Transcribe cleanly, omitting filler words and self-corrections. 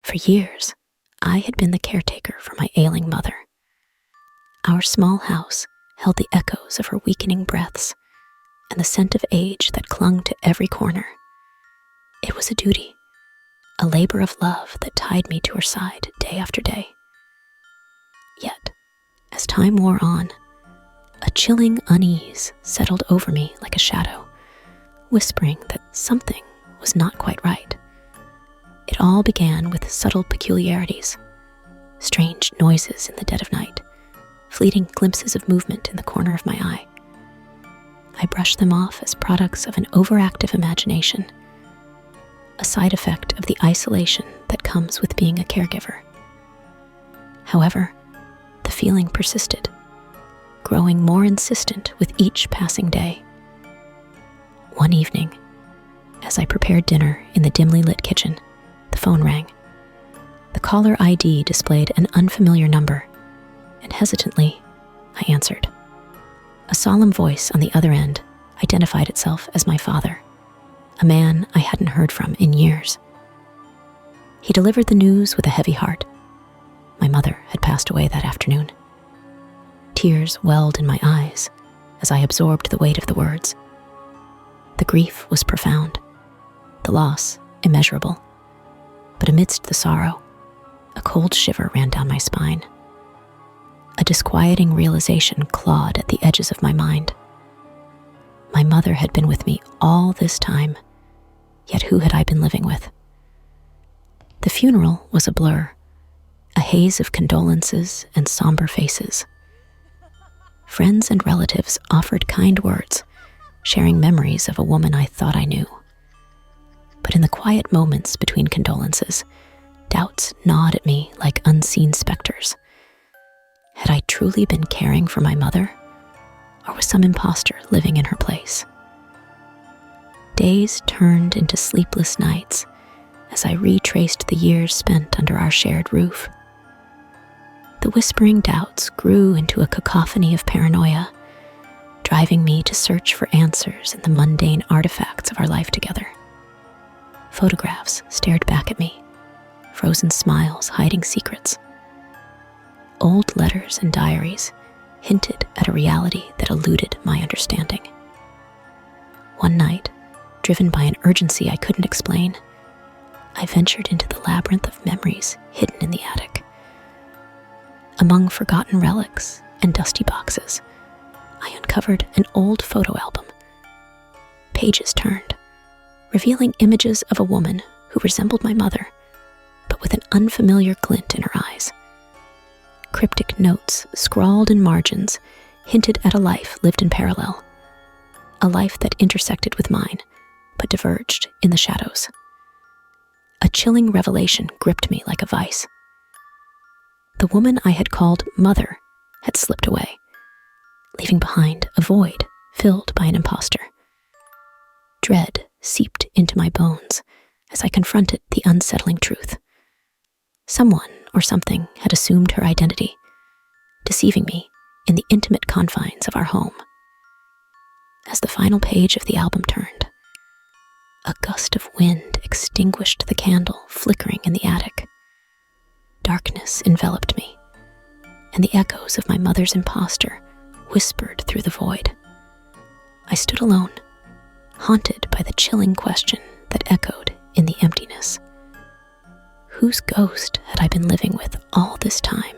For years, I had been the caretaker for my ailing mother. Our small house held the echoes of her weakening breaths and the scent of age that clung to every corner. It was a duty, a labor of love that tied me to her side day after day. Yet, as time wore on, a chilling unease settled over me like a shadow, whispering that something was not quite right. It all began with subtle peculiarities, strange noises in the dead of night, fleeting glimpses of movement in the corner of my eye. I brushed them off as products of an overactive imagination, a side effect of the isolation that comes with being a caregiver. However, the feeling persisted, growing more insistent with each passing day. One evening, as I prepared dinner in the dimly lit kitchen, the phone rang. The caller ID displayed an unfamiliar number, and hesitantly, I answered. A solemn voice on the other end identified itself as my father, a man I hadn't heard from in years. He delivered the news with a heavy heart. My mother had passed away that afternoon. Tears welled in my eyes as I absorbed the weight of the words. The grief was profound, the loss immeasurable. But amidst the sorrow, a cold shiver ran down my spine. A disquieting realization clawed at the edges of my mind. My mother had been with me all this time, yet who had I been living with? The funeral was a blur, a haze of condolences and somber faces. Friends and relatives offered kind words, sharing memories of a woman I thought I knew. But in the quiet moments between condolences, doubts gnawed at me like unseen specters. Had I truly been caring for my mother, or was some imposter living in her place? Days turned into sleepless nights as I retraced the years spent under our shared roof. The whispering doubts grew into a cacophony of paranoia, driving me to search for answers in the mundane artifacts of our life together. Photographs stared back at me, frozen smiles hiding secrets. Old letters and diaries hinted at a reality that eluded my understanding. One night, driven by an urgency I couldn't explain, I ventured into the labyrinth of memories hidden in the attic. Among forgotten relics and dusty boxes, I uncovered an old photo album. Pages turned, revealing images of a woman who resembled my mother, but with an unfamiliar glint in her eyes. Cryptic notes scrawled in margins hinted at a life lived in parallel, a life that intersected with mine, but diverged in the shadows. A chilling revelation gripped me like a vice. The woman I had called Mother had slipped away, leaving behind a void filled by an imposter. Dread seeped into my bones as I confronted the unsettling truth. Someone or something had assumed her identity, deceiving me in the intimate confines of our home. As the final page of the album turned, a gust of wind extinguished the candle flickering in the attic. Darkness enveloped me, and the echoes of my mother's imposter whispered through the void. I stood alone, haunted by the chilling question that echoed in the emptiness. Whose ghost had I been living with all this time?